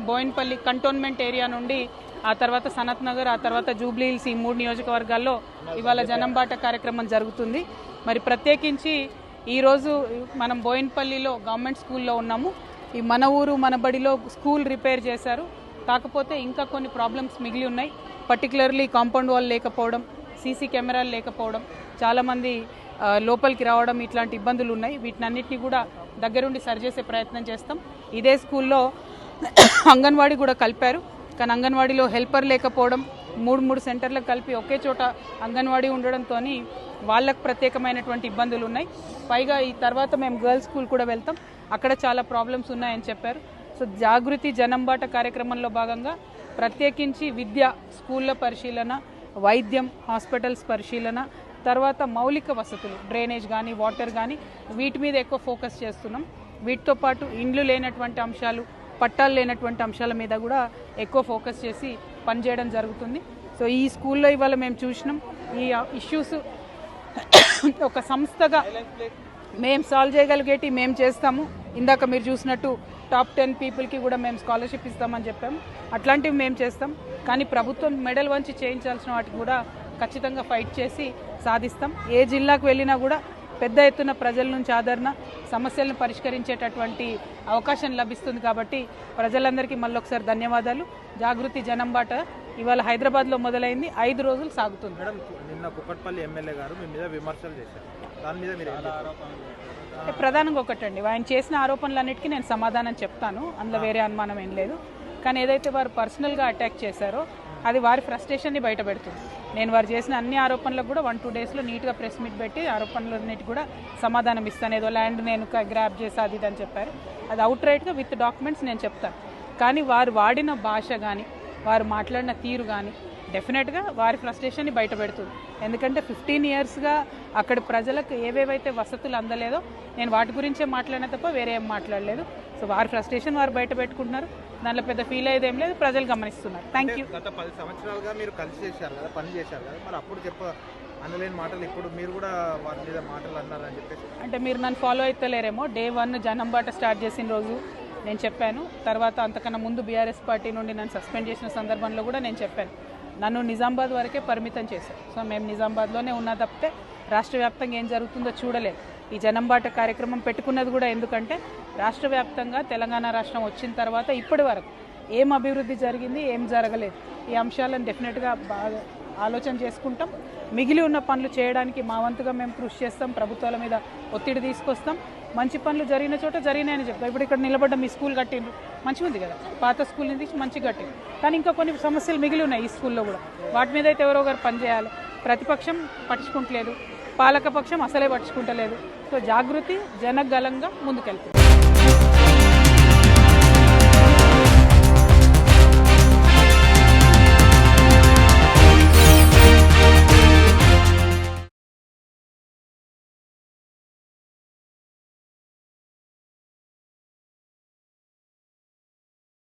Boinpally cantonment area నుండి ఆ తర్వాత సనత్ నగర్, ఆ తర్వాత జూబ్లీ హిల్స్, ఈ 3 నియోజకవర్గాల్లో ఇవాళ జనంబాట కార్యక్రమం జరుగుతుంది. మరి ప్రత్యేకించి ఈరోజు మనం బోయిన్పల్లిలో గవర్నమెంట్ స్కూల్లో ఉన్నాము. ఈ మన ఊరు మన బడిలో స్కూల్ రిపేర్ చేశారు. కాకపోతే ఇంకా కొన్ని ప్రాబ్లమ్స్ మిగిలి ఉన్నాయి. పర్టికులర్లీ కాంపౌండ్ వాల్ లేకపోవడం, సీసీ కెమెరాలు లేకపోవడం, చాలామంది లోపలికి రావడం, ఇట్లాంటి ఇబ్బందులు ఉన్నాయి. వీటినన్నిటిని కూడా దగ్గరుండి సరిచేసే ప్రయత్నం చేస్తాం. ఇదే స్కూల్లో అంగన్వాడీ కూడా కలిపారు, కానీ అంగన్వాడీలో హెల్పర్ లేకపోవడం, 3 సెంటర్లకు కలిపి ఒకే చోట అంగన్వాడీ ఉండడంతో వాళ్ళకు ప్రత్యేకమైనటువంటి ఇబ్బందులు ఉన్నాయి. పైగా ఈ తర్వాత మేము గర్ల్స్ స్కూల్ కూడా వెళ్తాం, అక్కడ చాలా ప్రాబ్లమ్స్ ఉన్నాయని చెప్పారు. సో జాగృతి జనంబాట కార్యక్రమంలో భాగంగా ప్రత్యేకించి విద్య, స్కూళ్ళ పరిశీలన, వైద్యం, హాస్పిటల్స్ పరిశీలన, తర్వాత మౌలిక వసతులు, డ్రైనేజ్ కానీ వాటర్ కానీ వీటి మీద ఎక్కువ ఫోకస్ చేస్తున్నాం. వీటితో పాటు ఇండ్లు లేనటువంటి అంశాలు, పట్టాలు లేనటువంటి అంశాల మీద కూడా ఎక్కువ ఫోకస్ చేసి పనిచేయడం జరుగుతుంది. సో ఈ స్కూల్లో ఇవాళ మేము చూసినాం ఈ ఇష్యూస్ ఒక సంస్థగా మేము సాల్వ్ చేయగలిగేటి మేము చేస్తాము. ఇందాక మీరు చూసినట్టు టాప్ 10 పీపుల్కి కూడా మేము స్కాలర్షిప్ ఇస్తామని చెప్పాము. అట్లాంటివి మేము చేస్తాం. కానీ ప్రభుత్వం మెడల్ వంచి చేయించాల్సిన వాటికి కూడా ఖచ్చితంగా ఫైట్ చేసి సాధిస్తాం. ఏ జిల్లాకు వెళ్ళినా కూడా పెద్ద ఎత్తున ప్రజల నుంచి ఆదరణ, సమస్యలను పరిష్కరించేటటువంటి అవకాశం లభిస్తుంది. కాబట్టి ప్రజలందరికీ మళ్ళొకసారి ధన్యవాదాలు. జాగృతి జనంబాట ఇవాళ హైదరాబాద్లో మొదలైంది, 5 రోజులు సాగుతుంది. మేడం, నిన్న కుక్కట్పల్లి ఎమ్మెల్యే గారు మీ మీద విమర్శలు చేశారు, దాని మీద మీరు ప్రధానంగా ఒకటండి, ఆయన చేసిన ఆరోపణలన్నిటికీ నేను సమాధానం చెప్తాను, అందులో వేరే అనుమానం ఏం లేదు. కానీ ఏదైతే వారు పర్సనల్గా అటాక్ చేశారో అది వారి ఫ్రస్ట్రేషన్ని బయట పెడుతుంది. నేను వారు చేసిన అన్ని ఆరోపణలకు కూడా 1-2 డేస్లో నీట్గా ప్రెస్ మీట్ పెట్టి ఆరోపణలన్నిటి కూడా సమాధానం ఇస్తాను. ఏదో ల్యాండ్ నేను గ్రాప్ చేసి అది అని చెప్పారు, అది అవుట్ రైట్గా విత్ డాక్యుమెంట్స్ నేను చెప్తాను. కానీ వారు వాడిన భాష కానీ వారు మాట్లాడిన తీరు కానీ డెఫినెట్గా వారి ఫ్రస్ట్రేషన్ని బయట పెడుతుంది. ఎందుకంటే 15 ఇయర్స్గా అక్కడి ప్రజలకు ఏవేవైతే వసతులు అందలేదో నేను వాటి గురించే మాట్లాడినా తప్ప వేరే ఏం మాట్లాడలేదు. సో వారి ఫ్రస్ట్రేషన్ వారు బయట పెట్టుకుంటున్నారు, దాంట్లో పెద్ద ఫీల్ అయ్యేది ఏం లేదు, ప్రజలు గమనిస్తున్నారు. Thank you. గత 10 సంవత్సరాలుగా మీరు కలిసి చేశారు కదా, పని చేశారు కదా, మరి అప్పుడు అనలేని మాటలు ఇప్పుడు మీరు కూడా వారి మీద మాటలు అన్నారని చెప్పేసి, అంటే మీరు నన్ను ఫాలో అవుతలేరేమో. Day 1 జనంబాట స్టార్ట్ చేసిన రోజు నేను చెప్పాను. తర్వాత అంతకన్నా ముందు బీఆర్ఎస్ పార్టీ నుండి నన్ను సస్పెండ్ చేసిన సందర్భంలో కూడా నేను చెప్పాను. నన్ను నిజామాబాద్ వరకే పరిమితం చేశారు. సో మేము నిజామాబాద్లోనే ఉన్నా తప్పితే రాష్ట్ర వ్యాప్తంగా ఏం జరుగుతుందో చూడలేదు. ఈ జనంబాట కార్యక్రమం పెట్టుకున్నది కూడా ఎందుకంటే రాష్ట్ర వ్యాప్తంగా తెలంగాణ రాష్ట్రం వచ్చిన తర్వాత ఇప్పటి వరకు ఏం అభివృద్ధి జరిగింది, ఏం జరగలేదు, ఈ అంశాలను డెఫినెట్గా బాగా ఆలోచన చేసుకుంటాం. మిగిలి ఉన్న పనులు చేయడానికి మా వంతుగా మేము కృషి చేస్తాం, ప్రభుత్వాల మీద ఒత్తిడి తీసుకొస్తాం. మంచి పనులు జరిగిన చోట జరిగినాయని చెప్తాం. ఇప్పుడు ఇక్కడ నిలబడ్డ మీ స్కూల్ కట్టిండ్రు, మంచిగా ఉంది కదా, పాత స్కూల్ నుంచి మంచిగా కట్టిండ్రు. కానీ ఇంకా కొన్ని సమస్యలు మిగిలి ఉన్నాయి ఈ స్కూల్లో కూడా, వాటి మీద అయితే ఎవరో ఒకరు పనిచేయాలి. ప్రతిపక్షం పట్టించుకుంటలేదు, పాలకపక్షం అసలే పట్టించుకుంటలేదు. సో జాగృతి జనగలంగా ముందుకెళ్తుంది.